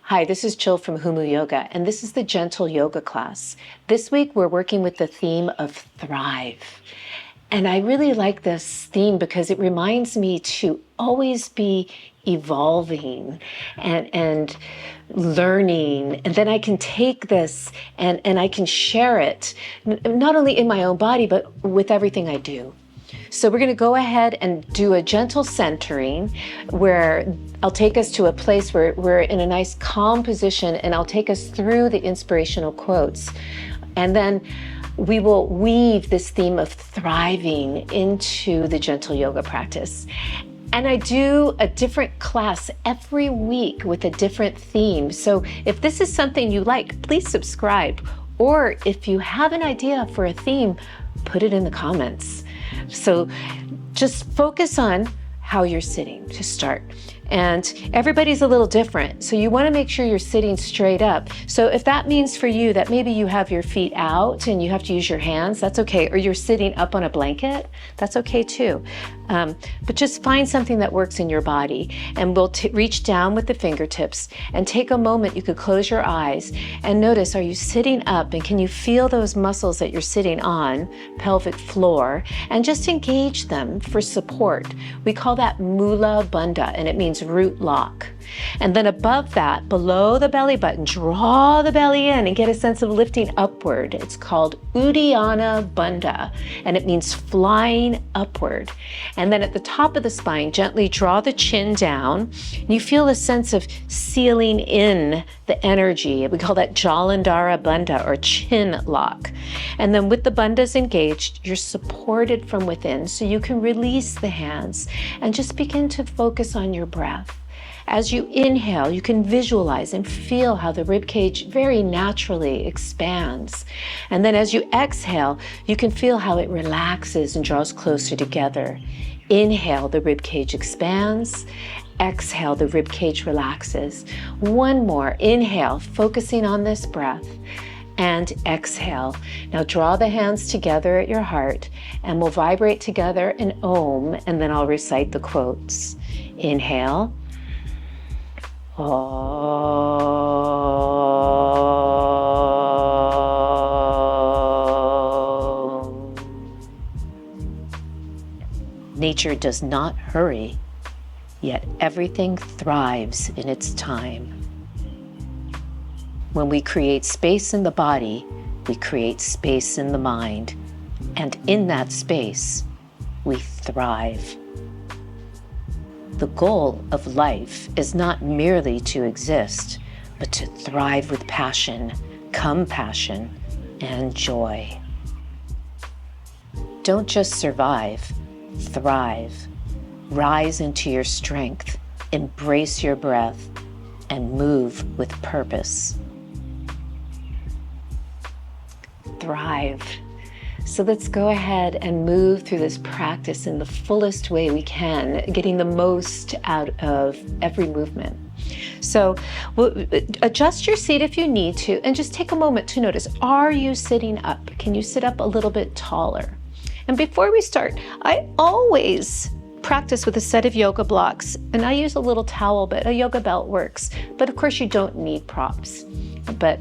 Hi, this is Jill from Humu Yoga, and this is the Gentle Yoga class. This week we're working with the theme of thrive. And I really like this theme because it reminds me to always be evolving and learning. And then I can take this and I can share it, not only in my own body, but with everything I do. So we're going to go ahead and do a gentle centering where I'll take us to a place where we're in a nice calm position, and I'll take us through the inspirational quotes. And then we will weave this theme of thriving into the gentle yoga practice. And I do a different class every week with a different theme. So if this is something you like, please subscribe. Or if you have an idea for a theme, put it in the comments. So just focus on how you're sitting to start. And everybody's a little different. So you want to make sure you're sitting straight up. So if that means for you that maybe you have your feet out and you have to use your hands, that's okay. Or you're sitting up on a blanket, that's okay too. But just find something that works in your body. And we'll reach down with the fingertips and take a moment. You could close your eyes and notice, are you sitting up? And can you feel those muscles that you're sitting on, pelvic floor, and just engage them for support. We call that Mula Bandha, and it means root lock. And then above that, below the belly button, draw the belly in and get a sense of lifting upward. It's called Uddiyana Bandha, and it means flying upward. And then at the top of the spine, gently draw the chin down. And you feel a sense of sealing in the energy. We call that Jalandhara Bandha, or chin lock. And then with the bandhas engaged, you're supported from within, so you can release the hands and just begin to focus on your breath. As you inhale, you can visualize and feel how the rib cage very naturally expands. And then as you exhale, you can feel how it relaxes and draws closer together. Inhale, the rib cage expands. Exhale, the rib cage relaxes. One more. Inhale, focusing on this breath. And exhale. Now draw the hands together at your heart, and we'll vibrate together an Om, and then I'll recite the quotes. Inhale. Nature does not hurry, yet everything thrives in its time. When we create space in the body, we create space in the mind, and in that space, we thrive. The goal of life is not merely to exist, but to thrive with passion, compassion, and joy. Don't just survive, thrive. Rise into your strength, embrace your breath, and move with purpose. Thrive. So let's go ahead and move through this practice in the fullest way we can, getting the most out of every movement. So adjust your seat if you need to, and just take a moment to notice, are you sitting up? Can you sit up a little bit taller? And before we start, I always practice with a set of yoga blocks, and I use a little towel, but a yoga belt works. But of course you don't need props, but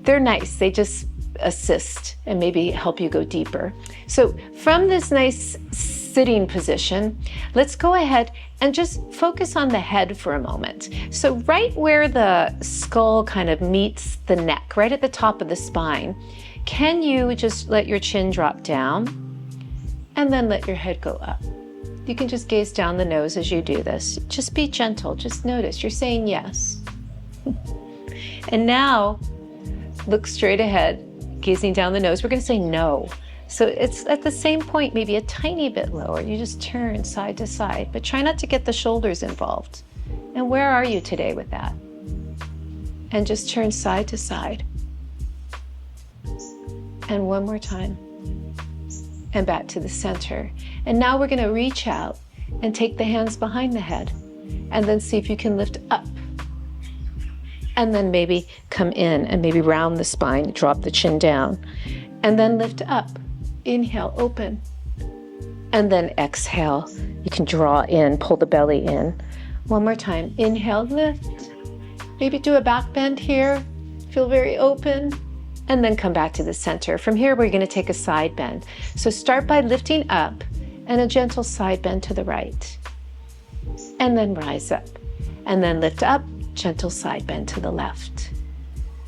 they're nice. They just assist and maybe help you go deeper. So from this nice sitting position, let's go ahead and just focus on the head for a moment. So right where the skull kind of meets the neck, right at the top of the spine, can you just let your chin drop down and then let your head go up? You can just gaze down the nose as you do this. Just be gentle, just notice you're saying yes. And now look straight ahead, gazing down the nose. We're going to say no. So it's at the same point, maybe a tiny bit lower. You just turn side to side, but try not to get the shoulders involved. And where are you today with that? And just turn side to side. And one more time. And back to the center. And now we're going to reach out and take the hands behind the head, and then see if you can lift up. And then maybe come in and maybe round the spine, drop the chin down, and then lift up. Inhale, open. And then exhale. You can draw in, pull the belly in. One more time. Inhale, lift. Maybe do a back bend here. Feel very open. And then come back to the center. From here, we're gonna take a side bend. So start by lifting up and a gentle side bend to the right. And then rise up. And then lift up, gentle side bend to the left.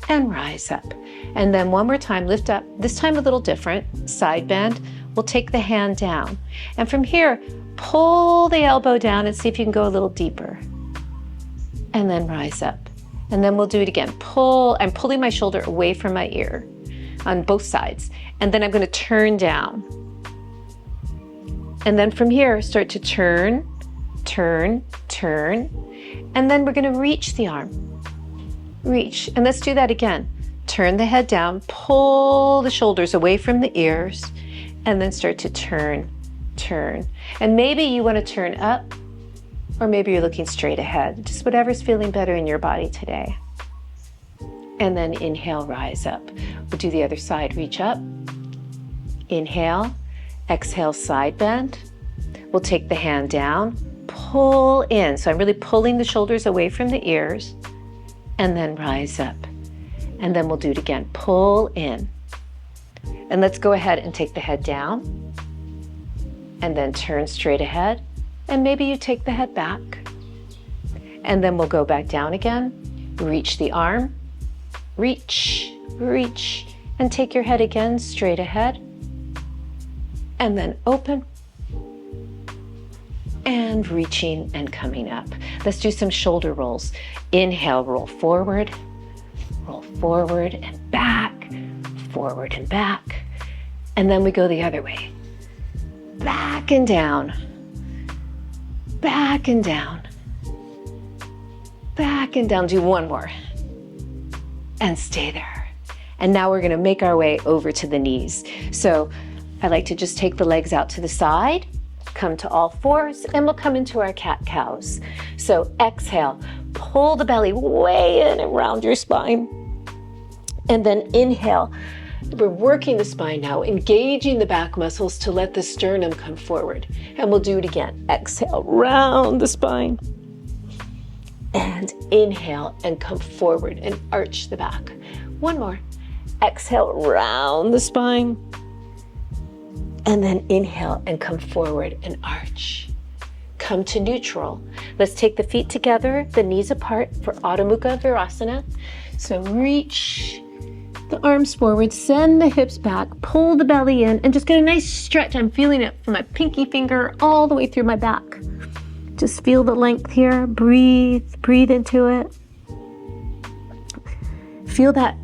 And rise up. And then one more time, lift up. This time a little different, side bend. We'll take the hand down. And from here, pull the elbow down and see if you can go a little deeper. And then rise up. And then we'll do it again. Pull, I'm pulling my shoulder away from my ear on both sides. And then I'm gonna turn down. And then from here, start to turn, turn, turn. And then we're gonna reach the arm. Reach, and let's do that again. Turn the head down, pull the shoulders away from the ears, and then start to turn, turn. And maybe you wanna turn up, or maybe you're looking straight ahead, just whatever's feeling better in your body today. And then inhale, rise up. We'll do the other side, reach up. Inhale, exhale, side bend. We'll take the hand down, pull in. So I'm really pulling the shoulders away from the ears, and then rise up. And then we'll do it again, pull in. And let's go ahead and take the head down, and then turn straight ahead. And maybe you take the head back. And then we'll go back down again, reach the arm, reach, reach, and take your head again straight ahead. And then open, and reaching and coming up. Let's do some shoulder rolls. Inhale, roll forward and back, forward and back. And then we go the other way. Back and down, back and down, back and down. Do one more and stay there. And now we're gonna make our way over to the knees. So I like to just take the legs out to the side, come to all fours, and we'll come into our cat-cows. So exhale, pull the belly way in and round your spine. And then inhale. We're working the spine now, engaging the back muscles to let the sternum come forward. And we'll do it again. Exhale, round the spine. And inhale and come forward and arch the back. One more. Exhale, round the spine. And then inhale and come forward and arch. Come to neutral. Let's take the feet together, the knees apart for Adho Mukha Virasana. So reach the arms forward, send the hips back, pull the belly in, and just get a nice stretch. I'm feeling it from my pinky finger all the way through my back. Just feel the length here. Breathe into it. Feel that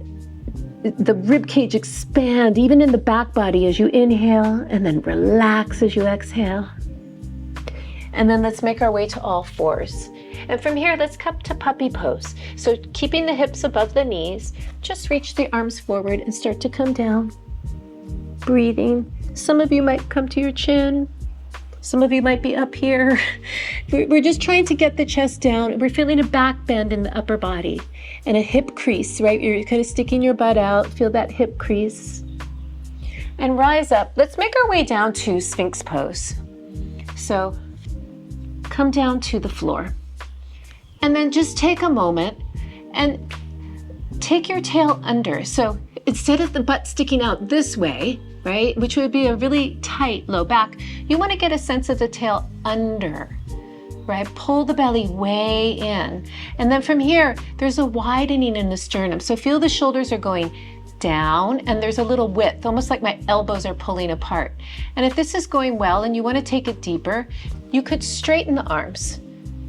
the rib cage expand even in the back body as you inhale, and then relax as you exhale. And then let's make our way to all fours. And from here, let's come to puppy pose. So keeping the hips above the knees, just reach the arms forward and start to come down. Breathing. Some of you might come to your chin. Some of you might be up here. We're just trying to get the chest down. We're feeling a back bend in the upper body and a hip crease, right? You're kind of sticking your butt out. Feel that hip crease. And rise up. Let's make our way down to Sphinx Pose. So come down to the floor. And then just take a moment and take your tail under. So instead of the butt sticking out this way, right, which would be a really tight low back, you want to get a sense of the tail under, right? Pull the belly way in. And then from here, there's a widening in the sternum. So feel the shoulders are going down and there's a little width, almost like my elbows are pulling apart. And if this is going well and you want to take it deeper, you could straighten the arms.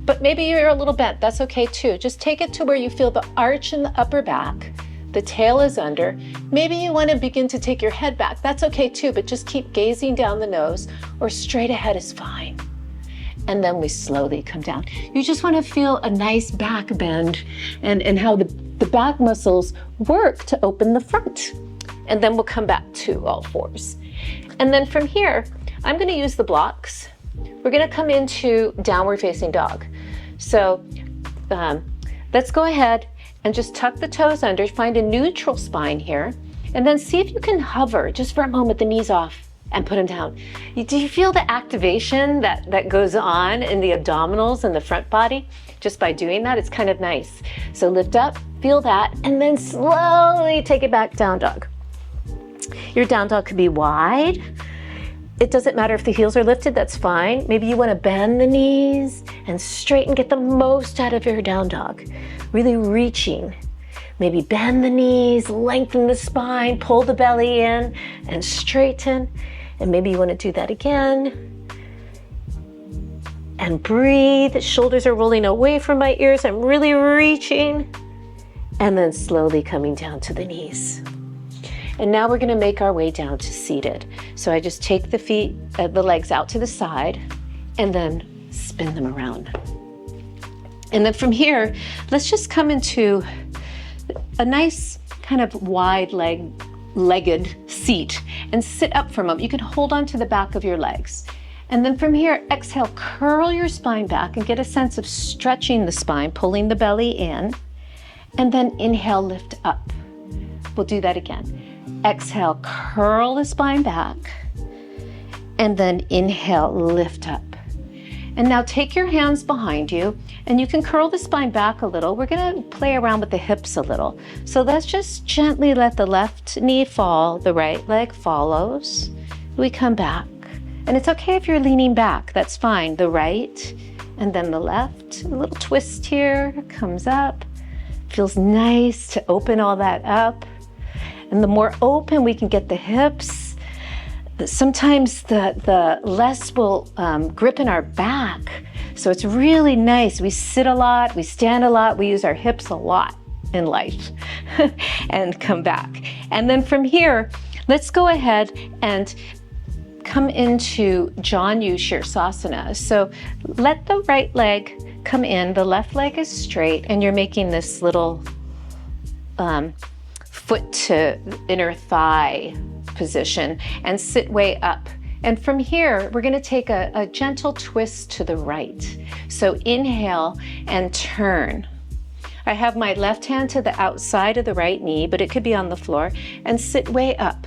But maybe you're a little bent, that's okay too. Just take it to where you feel the arch in the upper back, the tail is under. Maybe you want to begin to take your head back, that's okay too, but just keep gazing down the nose, or straight ahead is fine. And then we slowly come down. You just want to feel a nice back bend and how the back muscles work to open the front. And then we'll come back to all fours. And then from here, I'm going to use the blocks. We're going to come into downward facing dog. So let's go ahead and just tuck the toes under, find a neutral spine here, and then see if you can hover just for a moment, the knees off, and put them down. Do you feel the activation that goes on in the abdominals and the front body? Just by doing that, it's kind of nice. So lift up, feel that, and then slowly take it back, down dog. Your down dog could be wide. It doesn't matter if the heels are lifted, that's fine. Maybe you want to bend the knees and straighten, get the most out of your down dog. Really reaching. Maybe bend the knees, lengthen the spine, pull the belly in and straighten. And maybe you want to do that again. And breathe. Shoulders are rolling away from my ears. I'm really reaching. And then slowly coming down to the knees. And now we're going to make our way down to seated. So I just take the feet, the legs out to the side, and then spin them around. And then from here, let's just come into a nice kind of wide-legged seat and sit up for a moment. You can hold on to the back of your legs. And then from here, exhale, curl your spine back and get a sense of stretching the spine, pulling the belly in. And then inhale, lift up. We'll do that again. Exhale, curl the spine back. And then inhale, lift up. And now take your hands behind you and you can curl the spine back a little. We're gonna play around with the hips a little. So let's just gently let the left knee fall, the right leg follows. We come back. And it's okay if you're leaning back, that's fine. The right and then the left. A little twist here, comes up. Feels nice to open all that up. And the more open we can get the hips, sometimes the less will grip in our back. So it's really nice. We sit a lot, we stand a lot, we use our hips a lot in life and come back. And then from here, let's go ahead and come into Janu Shirshasana. So let the right leg come in, the left leg is straight, and you're making this little foot to inner thigh position and sit way up. And from here, we're gonna take a gentle twist to the right. So inhale and turn. I have my left hand to the outside of the right knee, but it could be on the floor, and sit way up.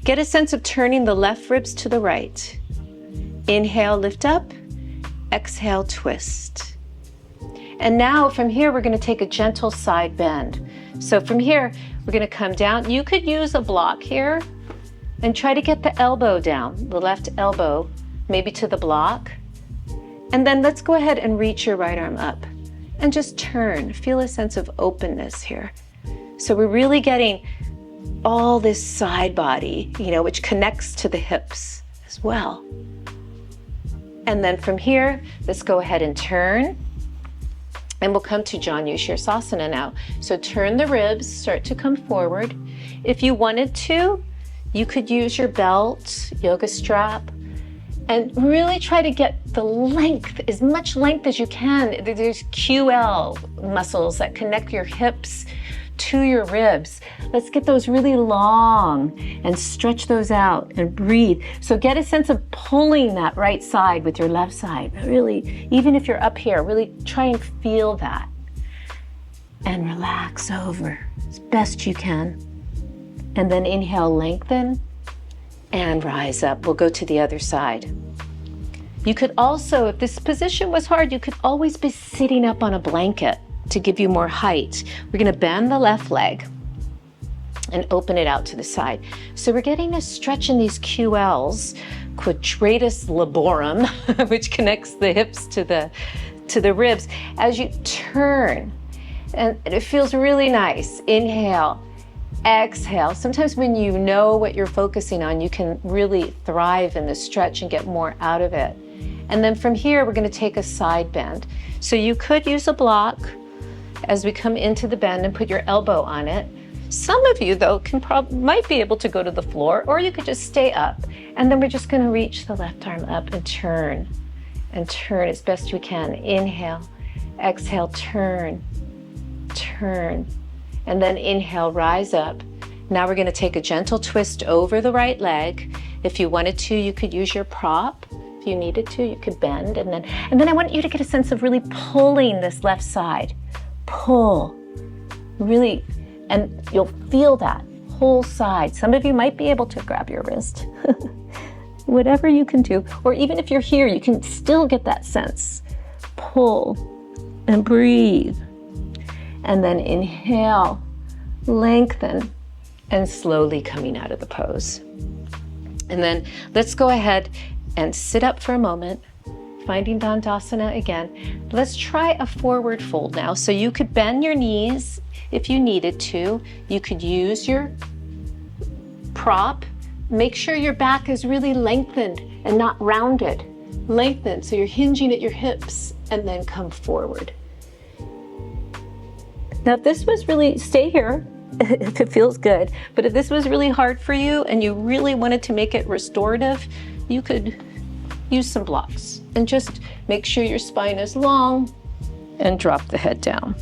Get a sense of turning the left ribs to the right. Inhale, lift up. Exhale, twist. And now from here, we're gonna take a gentle side bend. So from here, we're gonna come down. You could use a block here and try to get the elbow down, the left elbow, maybe to the block. And then let's go ahead and reach your right arm up and just turn. Feel a sense of openness here. So we're really getting all this side body, which connects to the hips as well. And then from here, let's go ahead and turn. And we'll come to Janu Shirshasana now. So turn the ribs, start to come forward. If you wanted to, you could use your belt, yoga strap, and really try to get the length, as much length as you can. There's QL muscles that connect your hips to your ribs. Let's get those really long and stretch those out and breathe. So get a sense of pulling that right side with your left side. Really, even if you're up here, really try and feel that. And relax over as best you can. And then inhale, lengthen, and rise up. We'll go to the other side. You could also, if this position was hard, you could always be sitting up on a blanket to give you more height. We're gonna bend the left leg and open it out to the side. So we're getting a stretch in these QLs, quadratus laborum, which connects the hips to the ribs, as you turn. And it feels really nice. Inhale, exhale. Sometimes when you know what you're focusing on, you can really thrive in the stretch and get more out of it. And then from here, we're gonna take a side bend. So you could use a block as we come into the bend and put your elbow on it. Some of you though might be able to go to the floor, or you could just stay up. And then we're just gonna reach the left arm up and turn as best we can. Inhale, exhale, turn. And then inhale, rise up. Now we're gonna take a gentle twist over the right leg. If you wanted to, you could use your prop. If you needed to, you could bend. And then I want you to get a sense of really pulling this left side. Pull, really, and you'll feel that whole side. Some of you might be able to grab your wrist. whatever you can do. Or even if you're here, you can still get that sense. Pull and breathe. And then inhale, lengthen, and slowly coming out of the pose. And then let's go ahead and sit up for a moment, finding Dandasana again. Let's try a forward fold now. So you could bend your knees if you needed to. You could use your prop. Make sure your back is really lengthened and not rounded. Lengthen, so you're hinging at your hips, and then come forward. Now, if this was really, stay here if it feels good, but if this was really hard for you and you really wanted to make it restorative, you could use some blocks and just make sure your spine is long and drop the head down.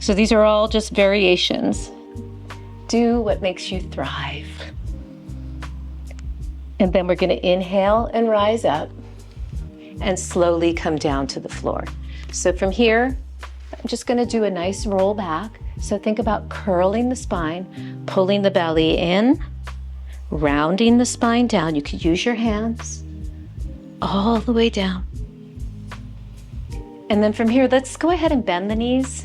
So these are all just variations. Do what makes you thrive. And then we're going to inhale and rise up and slowly come down to the floor. So from here, I'm just going to do a nice roll back. So think about curling the spine, pulling the belly in, rounding the spine down. You could use your hands all the way down. And then from here, let's go ahead and bend the knees,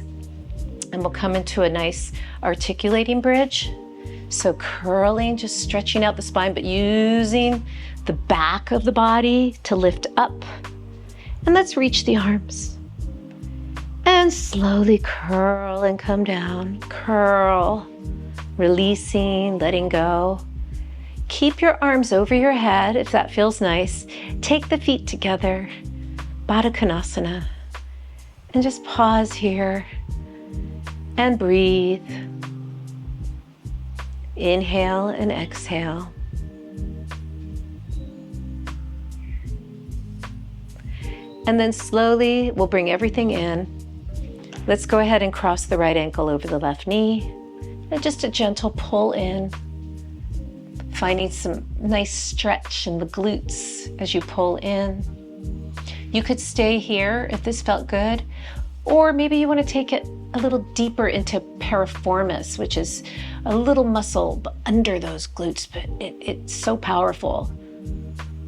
and we'll come into a nice articulating bridge. So curling, just stretching out the spine, but using the back of the body to lift up. And let's reach the arms. And slowly curl and come down. Curl, releasing, letting go. Keep your arms over your head if that feels nice. Take the feet together, Baddha Konasana. And just pause here and breathe. Inhale and exhale. And then slowly we'll bring everything in. Let's go ahead and cross the right ankle over the left knee. And just a gentle pull in, finding some nice stretch in the glutes as you pull in. You could stay here if this felt good, or maybe you want to take it a little deeper into piriformis, which is a little muscle under those glutes, but it's so powerful.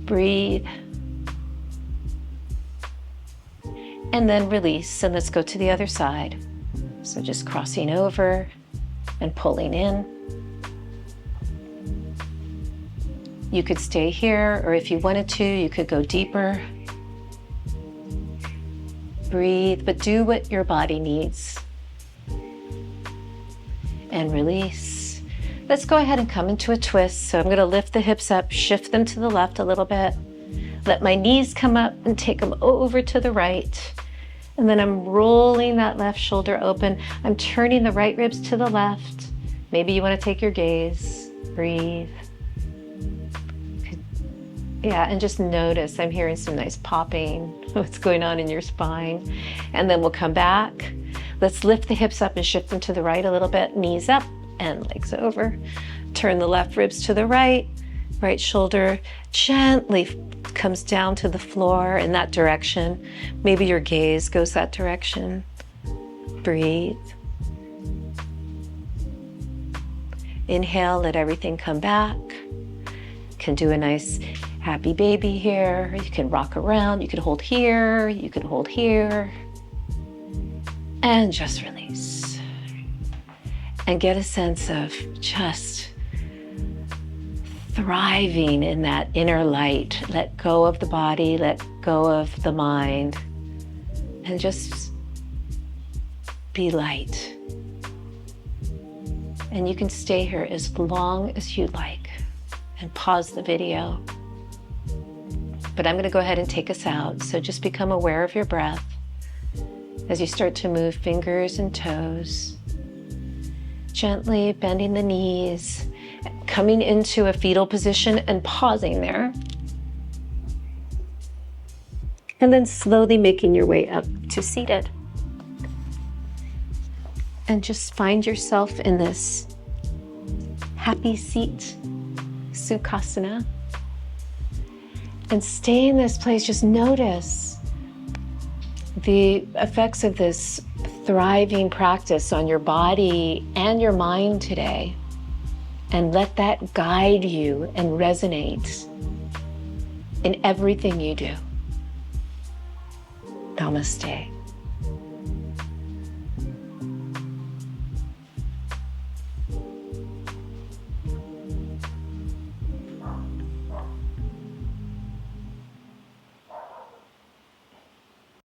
Breathe. And then release, and let's go to the other side. So just crossing over and pulling in. You could stay here, or if you wanted to, you could go deeper. Breathe, but do what your body needs. And release. Let's go ahead and come into a twist. So I'm going to lift the hips up, shift them to the left a little bit. Let my knees come up and take them over to the right. And then I'm rolling that left shoulder open. I'm turning the right ribs to the left. Maybe you want to take your gaze. Breathe. Yeah, and just notice, I'm hearing some nice popping, what's going on in your spine. And then we'll come back. Let's lift the hips up and shift them to the right a little bit. Knees up and legs over. Turn the left ribs to the right. Right shoulder gently comes down to the floor in that direction. Maybe your gaze goes that direction. Breathe. Inhale, let everything come back. Can do a nice happy baby here. You can rock around. You could hold here. You could hold here. And just release. And get a sense of just thriving in that inner light. Let go of the body, let go of the mind, and just be light. And you can stay here as long as you like and pause the video. But I'm going to go ahead and take us out. So just become aware of your breath as you start to move fingers and toes, gently bending the knees, coming into a fetal position and pausing there. And then slowly making your way up to seated. And just find yourself in this happy seat, Sukhasana. And stay in this place, just notice the effects of this thriving practice on your body and your mind today. And let that guide you and resonate in everything you do. Namaste.